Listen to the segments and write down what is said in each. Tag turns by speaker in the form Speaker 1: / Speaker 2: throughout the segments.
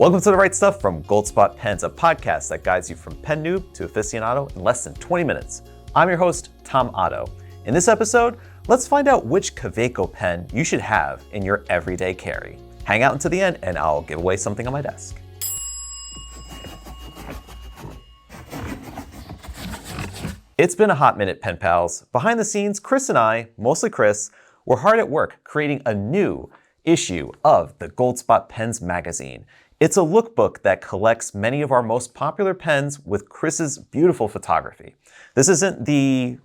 Speaker 1: Welcome to The Right Stuff from Goldspot Pens, a podcast that guides you from pen noob to aficionado in less than 20 minutes. I'm your host, Tom Otto. In this episode, let's find out which Kaweco pen you should have in your everyday carry. Hang out until the end and I'll give away something on my desk. It's been a hot minute, pen pals. Behind the scenes, Chris and I, mostly Chris, were hard at work creating a new issue of the Goldspot Pens magazine. It's a lookbook that collects many of our most popular pens with Chris's beautiful photography. This isn't the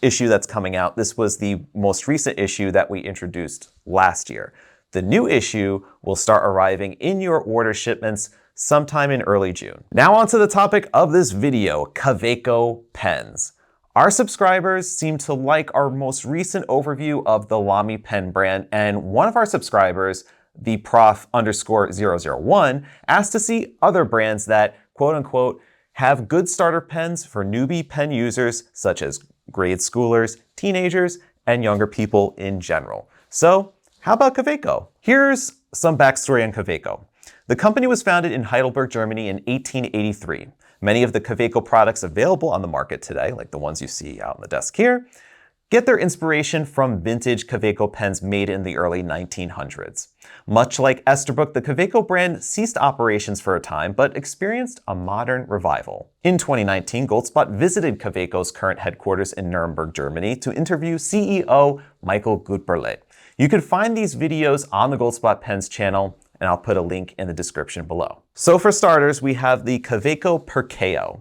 Speaker 1: issue that's coming out. This was the most recent issue that we introduced last year. The new issue will start arriving in your order shipments sometime in early June. Now on to the topic of this video, Kaweco pens. Our subscribers seem to like our most recent overview of the Lamy pen brand, and one of our subscribers, the prof_001, asked to see other brands that, quote unquote, have good starter pens for newbie pen users such as grade schoolers, teenagers, and younger people in general. So how about Kaweco? Here's some backstory on Kaweco. The company was founded in Heidelberg, Germany in 1883. Many of the Kaweco products available on the market today, like the ones you see out on the desk here, get their inspiration from vintage Kaweco pens made in the early 1900s. Much like Esterbrook, the Kaweco brand ceased operations for a time, but experienced a modern revival. In 2019, Goldspot visited Kaweco's current headquarters in Nuremberg, Germany to interview CEO Michael Gutberlet. You can find these videos on the Goldspot Pens channel, and I'll put a link in the description below. So for starters, we have the Kaweco Perkeo.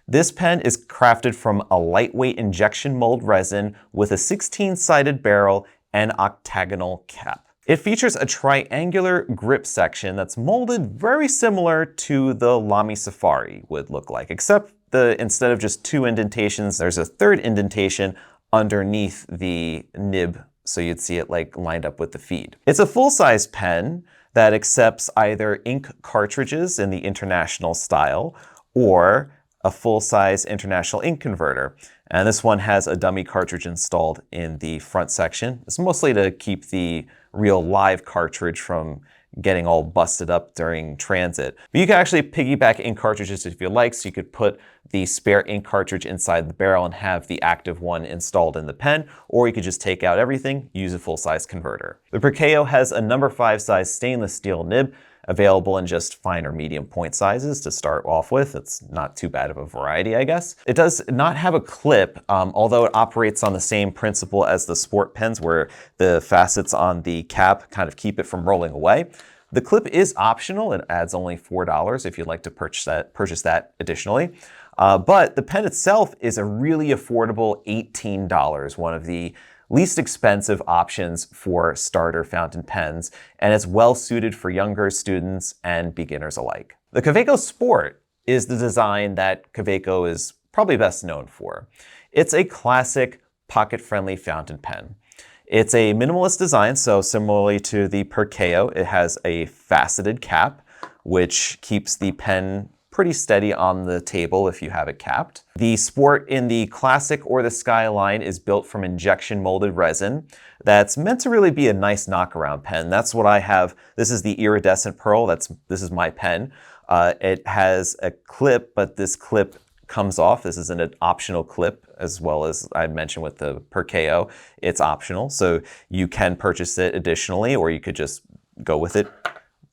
Speaker 1: This pen is crafted from a lightweight injection mold resin with a 16-sided barrel and octagonal cap. It features a triangular grip section that's molded very similar to the Lamy Safari would look like, except instead of just two indentations, there's a third indentation underneath the nib, so you'd see it like lined up with the feed. It's a full-size pen that accepts either ink cartridges in the international style or a full-size international ink converter. And this one has a dummy cartridge installed in the front section. It's mostly to keep the real live cartridge from getting all busted up during transit. But you can actually piggyback ink cartridges if you like, so you could put the spare ink cartridge inside the barrel and have the active one installed in the pen, or you could just take out everything, use a full-size converter. The Perkeo has a number 5 size stainless steel nib, available in just fine or medium point sizes to start off with. It's not too bad of a variety, I guess. It does not have a clip, although it operates on the same principle as the sport pens where the facets on the cap kind of keep it from rolling away. The clip is optional. It adds only $4 if you'd like to purchase that additionally. But the pen itself is a really affordable $18, one of the least expensive options for starter fountain pens, and it's well suited for younger students and beginners alike. The Kaweco Sport is the design that Kaweco is probably best known for. It's a classic pocket-friendly fountain pen. It's a minimalist design, so similarly to the Perkeo, it has a faceted cap, which keeps the pen pretty steady on the table if you have it capped. The Sport in the Classic or the Skyline is built from injection molded resin that's meant to really be a nice knockaround pen. That's what I have. This is the iridescent pearl. This is my pen. It has a clip, but this clip comes off. This is an optional clip, as well as I mentioned with the Perkeo. It's optional, so you can purchase it additionally, or you could just go with it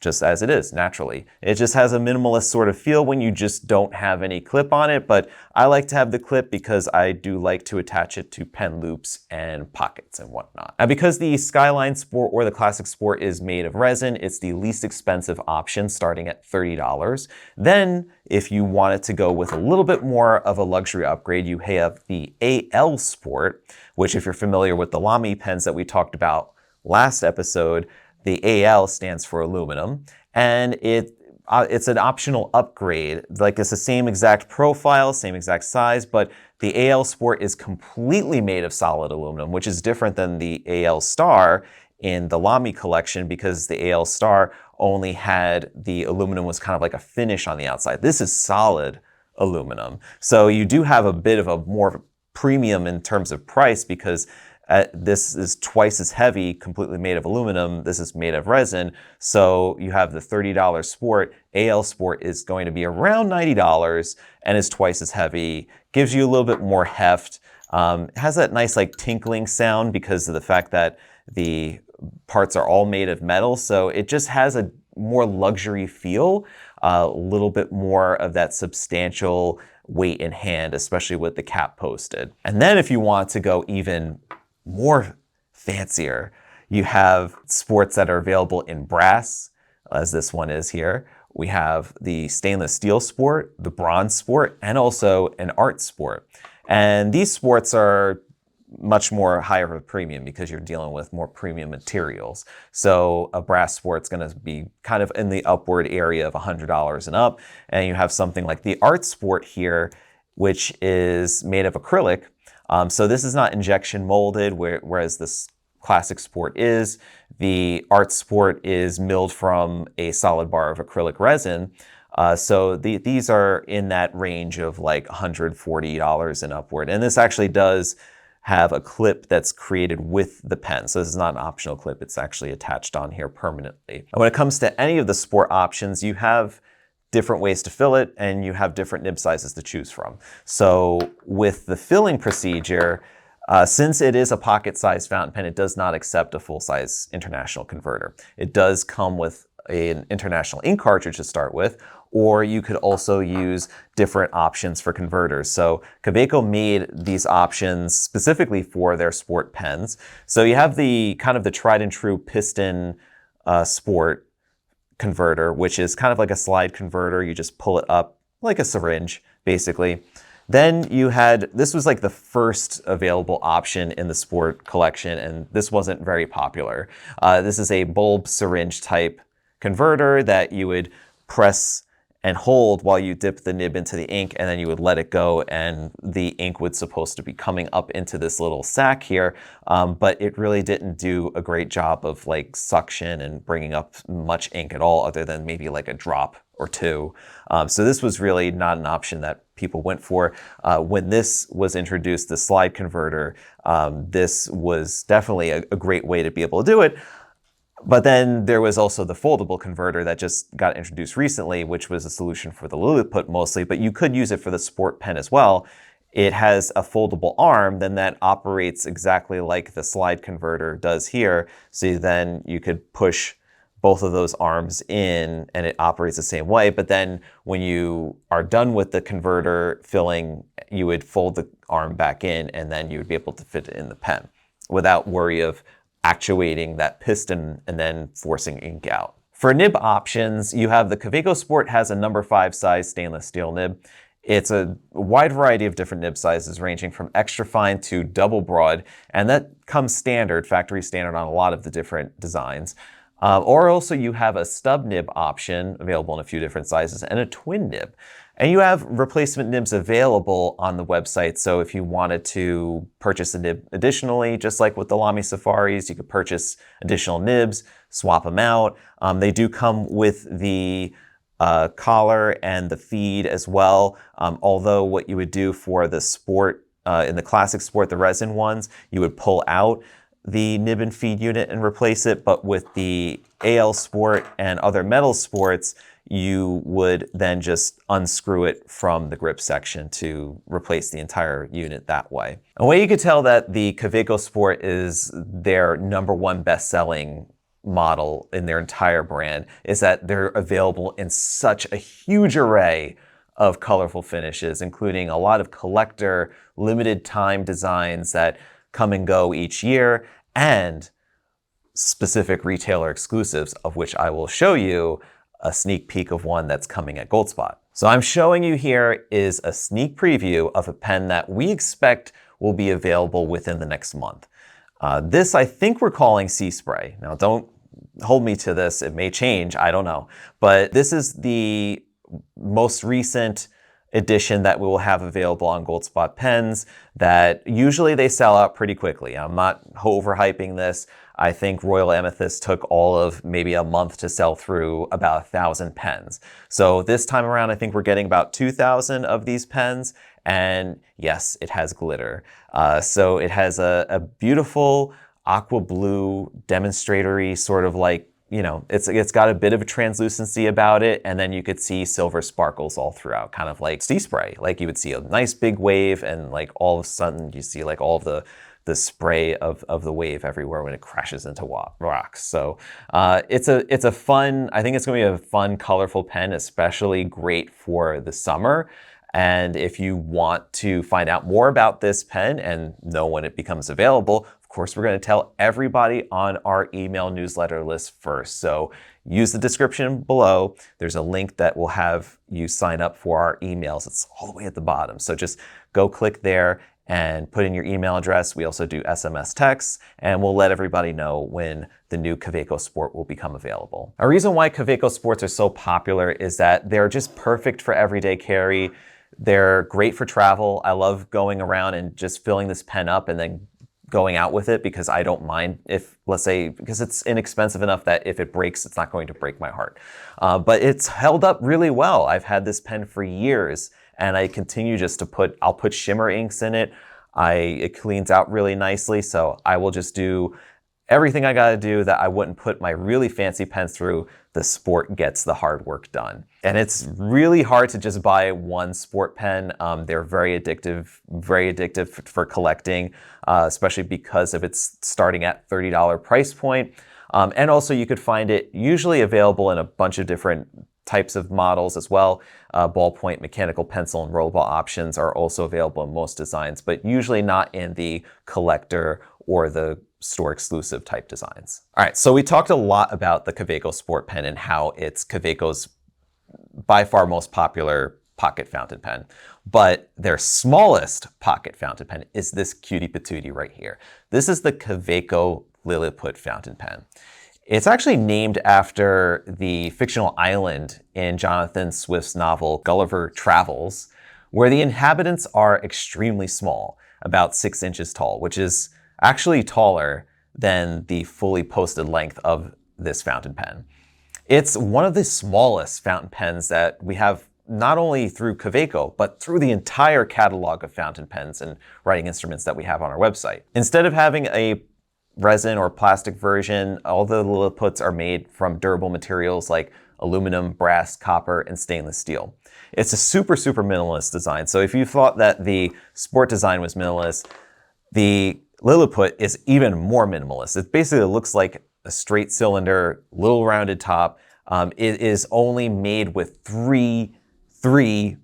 Speaker 1: just as it is, naturally. It just has a minimalist sort of feel when you just don't have any clip on it, but I like to have the clip because I do like to attach it to pen loops and pockets and whatnot. Now, because the Skyline Sport or the Classic Sport is made of resin, it's the least expensive option, starting at $30. Then, if you wanted to go with a little bit more of a luxury upgrade, you have the AL Sport, which if you're familiar with the Lamy pens that we talked about last episode, the AL stands for aluminum, and it's an optional upgrade. Like, it's the same exact profile, same exact size, but the AL Sport is completely made of solid aluminum, which is different than the AL Star in the Lamy collection, because the AL Star only had the aluminum was kind of like a finish on the outside. This is solid aluminum. So you do have a bit of a more premium in terms of price, because This is twice as heavy, completely made of aluminum. This is made of resin. So you have the $30 Sport. AL Sport is going to be around $90 and is twice as heavy. Gives you a little bit more heft. It has that nice like tinkling sound because of the fact that the parts are all made of metal. So it just has a more luxury feel, a little bit more of that substantial weight in hand, especially with the cap posted. And then if you want to go even more fancier, you have sports that are available in brass, as this one is here. We have the stainless steel Sport, the bronze Sport, and also an art Sport. And these sports are much more higher of a premium because you're dealing with more premium materials. So a brass Sport's going to be kind of in the upward area of $100 and up. And you have something like the art Sport here, which is made of acrylic. So this is not injection molded, whereas this classic Sport is. The art Sport is milled from a solid bar of acrylic resin. So these are in that range of like $140 and upward. And this actually does have a clip that's created with the pen. So this is not an optional clip, it's actually attached on here permanently. And when it comes to any of the Sport options, you have different ways to fill it and you have different nib sizes to choose from. So with the filling procedure, since it is a pocket-sized fountain pen, it does not accept a full-size international converter. It does come with an international ink cartridge to start with, or you could also use different options for converters. So Kaweco made these options specifically for their Sport pens. So you have the kind of the tried and true piston Sport converter, which is kind of like a slide converter. You just pull it up like a syringe, basically. Then you had, this was like the first available option in the Sport collection, and this wasn't very popular. This is a bulb syringe type converter that you would press and hold while you dip the nib into the ink, and then you would let it go, and the ink was supposed to be coming up into this little sack here, but it really didn't do a great job of like suction and bringing up much ink at all, other than maybe like a drop or two. So this was really not an option that people went for. When this was introduced, the slide converter, this was definitely a great way to be able to do it. But then there was also the foldable converter that just got introduced recently, which was a solution for the Liliput mostly, but you could use it for the Sport pen as well. It has a foldable arm then that operates exactly like the slide converter does here. So then you could push both of those arms in and it operates the same way. But then when you are done with the converter filling, you would fold the arm back in and then you would be able to fit it in the pen without worry of actuating that piston and then forcing ink out. For nib options, you have the Kaweco Sport has a number 5 size stainless steel nib. It's a wide variety of different nib sizes ranging from extra fine to double broad, and that comes standard, factory standard on a lot of the different designs. Or also you have a stub nib option available in a few different sizes and a twin nib. And you have replacement nibs available on the website. So if you wanted to purchase a nib additionally, just like with the Lamy Safaris, you could purchase additional nibs, swap them out. They do come with the collar and the feed as well. Although what you would do for the Sport, in the classic Sport, the resin ones, you would pull out the nib and feed unit and replace it. But with the AL Sport and other metal sports, you would then just unscrew it from the grip section to replace the entire unit that way. A way you could tell that the Kaweco Sport is their #1 best-selling model in their entire brand is that they're available in such a huge array of colorful finishes, including a lot of collector, limited time designs that come and go each year, and specific retailer exclusives, of which I will show you a sneak peek of one that's coming at Goldspot. So I'm showing you here is a sneak preview of a pen that we expect will be available within the next month. This I think we're calling Sea Spray. Now don't hold me to this, it may change, I don't know. But this is the most recent edition that we will have available on Goldspot pens that usually they sell out pretty quickly. I'm not overhyping this. I think Royal Amethyst took all of maybe a month to sell through about 1,000 pens. So this time around, I think we're getting about 2,000 of these pens, And yes, it has glitter. So it has a beautiful aqua blue demonstratory sort of like, you know, it's got a bit of a translucency about it, and then you could see silver sparkles all throughout, kind of like sea spray. Like you would see a nice big wave, and like all of a sudden you see like all of the spray of the wave everywhere when it crashes into rocks. So it's a fun, I think it's going to be a fun, colorful pen, especially great for the summer. And if you want to find out more about this pen and know when it becomes available, of course, we're going to tell everybody on our email newsletter list first. So use the description below. There's a link that will have you sign up for our emails. It's all the way at the bottom. So just go click there and put in your email address. We also do SMS texts, and we'll let everybody know when the new Kaweco Sport will become available. A reason why Kaweco Sports are so popular is that they're just perfect for everyday carry. They're great for travel. I love going around and just filling this pen up and then going out with it, because I don't mind if, let's say, because it's inexpensive enough that if it breaks, it's not going to break my heart. But it's held up really well. I've had this pen for years, and I continue just to I'll put shimmer inks in it. It cleans out really nicely, so I will just do everything I gotta do that I wouldn't put my really fancy pens through. The Sport gets the hard work done. And it's really hard to just buy one Sport pen. They're very addictive for collecting, especially because of its starting at $30 price point. And also you could find it usually available in a bunch of different types of models as well. Ballpoint, mechanical pencil, and rollable options are also available in most designs, but usually not in the collector or the store exclusive type designs. All right, so we talked a lot about the Kaweco Sport Pen and how it's Kaweco's by far most popular pocket fountain pen. But their smallest pocket fountain pen is this cutie patootie right here. This is the Kaweco Liliput fountain pen. It's actually named after the fictional island in Jonathan Swift's novel Gulliver Travels, where the inhabitants are extremely small, about 6 inches tall, which is actually taller than the fully posted length of this fountain pen. It's one of the smallest fountain pens that we have, not only through Kaweco, but through the entire catalog of fountain pens and writing instruments that we have on our website. Instead of having a resin or plastic version, all the Liliputs are made from durable materials like aluminum, brass, copper, and stainless steel. It's a super minimalist design. So if you thought that the Sport design was minimalist, the Liliput is even more minimalist. It basically looks like a straight cylinder, little rounded top. It is only made with three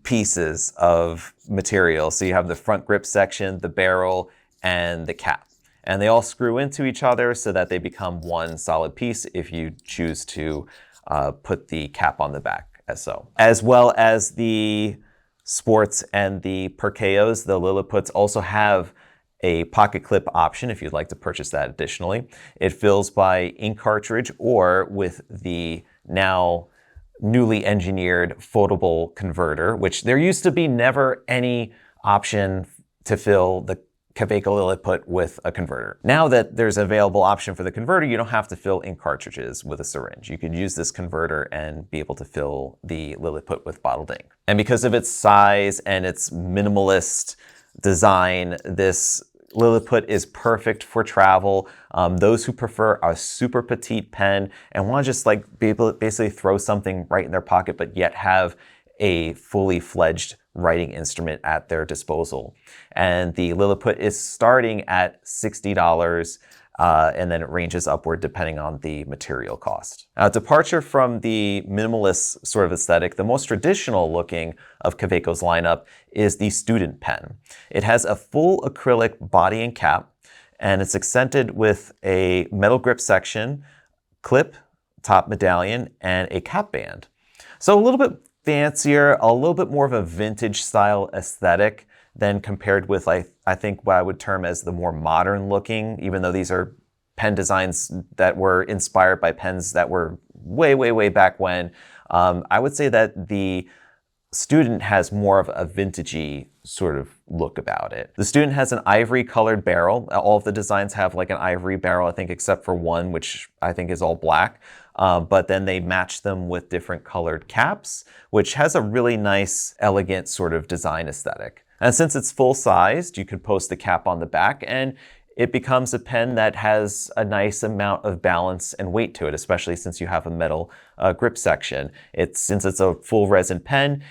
Speaker 1: pieces of material. So you have the front grip section, the barrel, and the cap. And they all screw into each other so that they become one solid piece if you choose to put the cap on the back, as well as the Sports and the Perkeos. The Liliputs also have a pocket clip option if you'd like to purchase that additionally. It fills by ink cartridge or with the now newly engineered foldable converter, which there used to be never any option to fill the Kaweco Liliput with a converter. Now that there's an available option for the converter, you don't have to fill ink cartridges with a syringe. You could use this converter and be able to fill the Liliput with bottled ink. And because of its size and its minimalist design, this Liliput is perfect for travel. Those who prefer a super petite pen and want to just like be able to basically throw something right in their pocket, but yet have a fully fledged writing instrument at their disposal. And the Liliput is starting at $60, and then it ranges upward depending on the material cost. Departure from the minimalist sort of aesthetic, the most traditional looking of Kaweco's lineup is the student pen. It has a full acrylic body and cap, and it's accented with a metal grip section, clip, top medallion, and a cap band. So a little bit fancier, a little bit more of a vintage style aesthetic than compared with, I think, what I would term as the more modern looking, even though these are pen designs that were inspired by pens that were way back when. I would say that the Student has more of a vintagey sort of look about it. The Student has an ivory colored barrel. All of the designs have like an ivory barrel, I think, except for one, which I think is all black. But then they match them with different colored caps, which has a really nice, elegant sort of design aesthetic. And since it's full-sized, you could post the cap on the back, and it becomes a pen that has a nice amount of balance and weight to it, especially since you have a metal grip section. Since it's a full resin pen,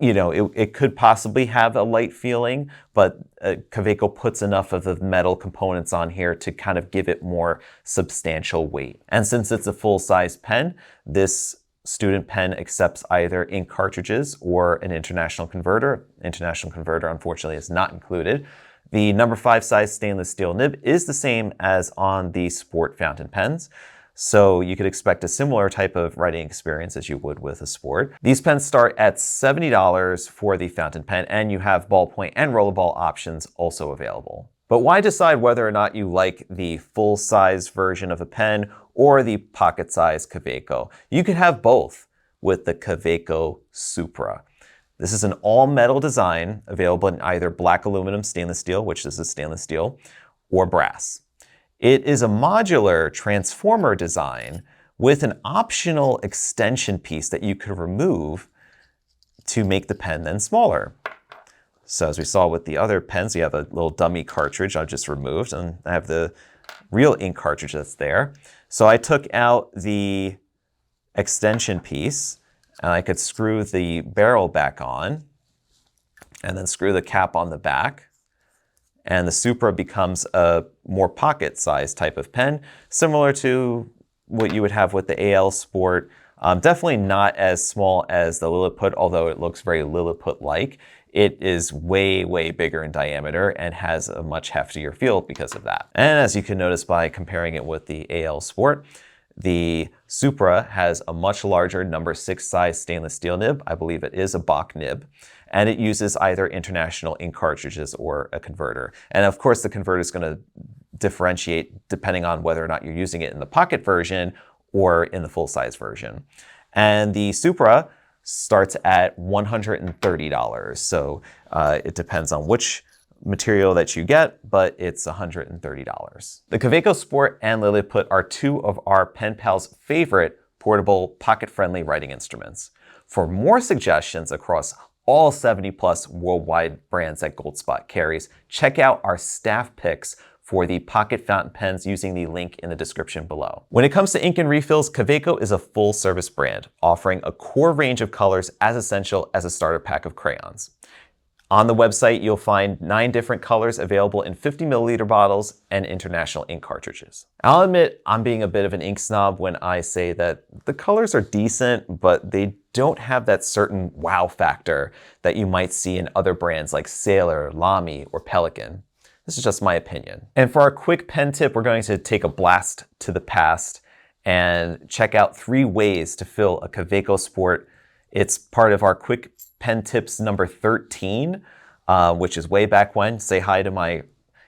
Speaker 1: you know, it could possibly have a light feeling, but Kaweco puts enough of the metal components on here to kind of give it more substantial weight. And since it's a full-size pen, this student pen accepts either ink cartridges or an international converter. International converter, unfortunately, is not included. The number 5 size stainless steel nib is the same as on the Sport fountain pens, so you could expect a similar type of writing experience as you would with a Sport. These pens start at $70 for the fountain pen, and you have ballpoint and rollerball options also available. But why decide whether or not you like the full-size version of a pen or the pocket-sized Kaweco? You could have both with the Kaweco Supra. This is an all-metal design available in either black aluminum stainless steel, which this is stainless steel, or brass. It is a modular transformer design with an optional extension piece that you could remove to make the pen then smaller. So as we saw with the other pens, you have a little dummy cartridge I just removed, and I have the real ink cartridge that's there. So I took out the extension piece, and I could screw the barrel back on, and then screw the cap on the back. And the Supra becomes a more pocket-sized type of pen, similar to what you would have with the AL Sport. Definitely not as small as the Liliput, although it looks very Liliput-like. It is way, way bigger in diameter and has a much heftier feel because of that. And as you can notice by comparing it with the AL Sport, the Supra has a much larger number 6 size stainless steel nib. I believe it is a Bach nib. And it uses either international ink cartridges or a converter. And of course, the converter is going to differentiate depending on whether or not you're using it in the pocket version or in the full-size version. And the Supra starts at $130. So it depends on which material that you get, but it's $130. The Kaweco Sport and Liliput are 2 of our pen pals' favorite portable, pocket-friendly writing instruments. For more suggestions across all 70+ worldwide brands that Goldspot carries, check out our staff picks for the pocket fountain pens using the link in the description below. When it comes to ink and refills, Kaweco is a full-service brand, offering a core range of colors as essential as a starter pack of crayons. On the website, you'll find 9 different colors available in 50 milliliter bottles and international ink cartridges. I'll admit I'm being a bit of an ink snob when I say that the colors are decent, but they don't have that certain wow factor that you might see in other brands like Sailor, Lamy, or Pelikan. This is just my opinion. And for our quick pen tip, we're going to take a blast to the past and check out 3 ways to fill a Kaweco Sport. It's part of our quick pen tips number 13, which is way back when. Say hi to my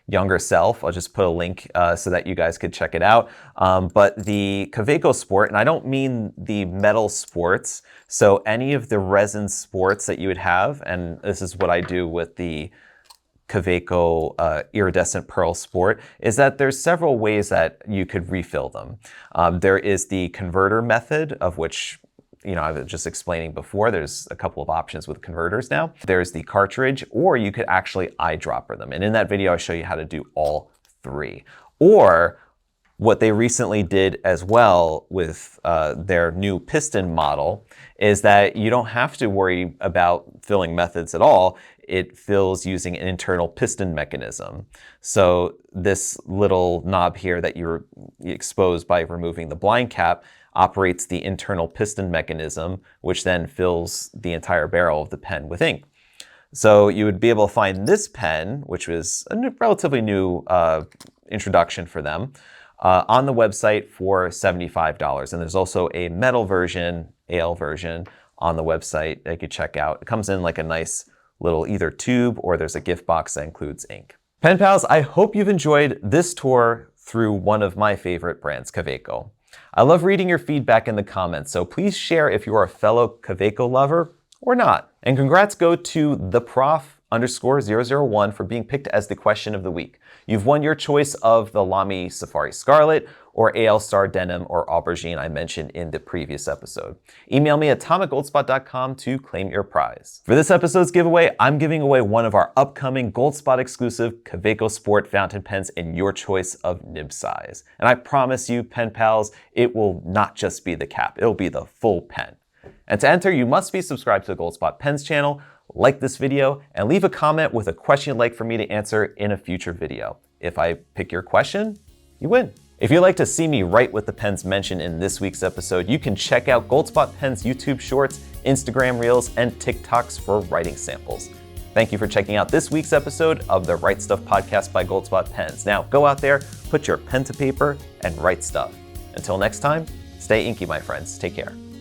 Speaker 1: younger self. I'll just put a link so that you guys could check it out. But the Kaweco Sport, and I don't mean the metal sports, so any of the resin sports that you would have, and this is what I do with the Kaweco Iridescent Pearl Sport, is that there's several ways that you could refill them. There is the converter method, of which I was just explaining before. There's a couple of options with converters now. There's the cartridge, or you could actually eyedropper them. And in that video, I show you how to do all 3. Or what they recently did as well with their new piston model is that you don't have to worry about filling methods at all. It fills using an internal piston mechanism. So this little knob here that you expose by removing the blind cap operates the internal piston mechanism, which then fills the entire barrel of the pen with ink. So you would be able to find this pen, which was a relatively new introduction for them, on the website for $75. And there's also a metal version, AL version, on the website that you could check out. It comes in like a nice little either tube, or there's a gift box that includes ink. Pen pals, I hope you've enjoyed this tour through one of my favorite brands, Kaweco. I love reading your feedback in the comments, so please share if you are a fellow Kaweco lover or not. And congrats go to theprof_001 for being picked as the question of the week. You've won your choice of the Lamy Safari Scarlet or AL Star Denim or Aubergine I mentioned in the previous episode. Email me at tom@goldspot.com to claim your prize. For this episode's giveaway, I'm giving away one of our upcoming Goldspot exclusive Kaweco Sport fountain pens in your choice of nib size. And I promise you, pen pals, it will not just be the cap, it'll be the full pen. And to enter, you must be subscribed to the Goldspot Pens channel, like this video, and leave a comment with a question you'd like for me to answer in a future video. If I pick your question, you win. If you'd like to see me write with the pens mentioned in this week's episode, you can check out Goldspot Pens YouTube Shorts, Instagram Reels, and TikToks for writing samples. Thank you for checking out this week's episode of the Write Stuff podcast by Goldspot Pens. Now go out there, put your pen to paper, and write stuff. Until next time, stay inky, my friends. Take care.